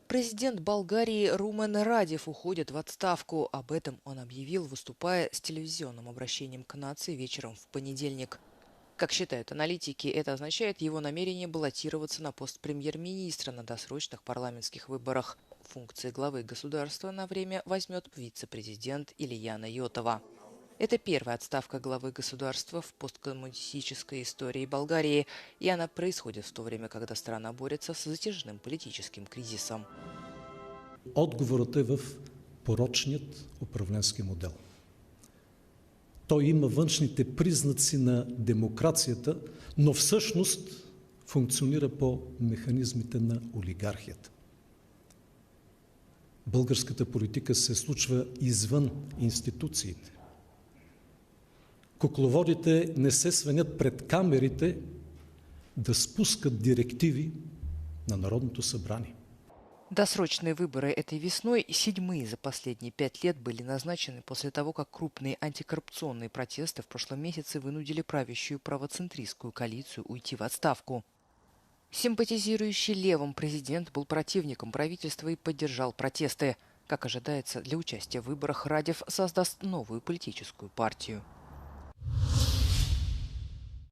Президент Болгарии Румен Радев уходит в отставку. Об этом он объявил, выступая с телевизионным обращением к нации вечером в понедельник. Как считают аналитики, это означает его намерение баллотироваться на пост премьер-министра на досрочных парламентских выборах. Функции главы государства на время возьмет вице-президент Ильяна Йотова. Это первая отставка главы государства в посткоммунистической истории Болгарии, и она происходит в то время, когда страна борется с затяжным политическим кризисом. Отговорът е в порочният управленски модел. Той има външните признаци на демокрацията, но всъщност функционира по механизмите на олигархията. Българската политика се случва извън институциите. Кукловодите не се свенят пред камерите да спускат директиви на Народното събрание. Досрочные выборы этой весной, седьмые за последние 5 лет, были назначены после того, как крупные антикоррупционные протесты в прошлом месяце вынудили правящую правоцентристскую коалицию уйти в отставку. Симпатизирующий левым президент был противником правительства и поддержал протесты. Как ожидается, для участия в выборах Радев создаст новую политическую партию.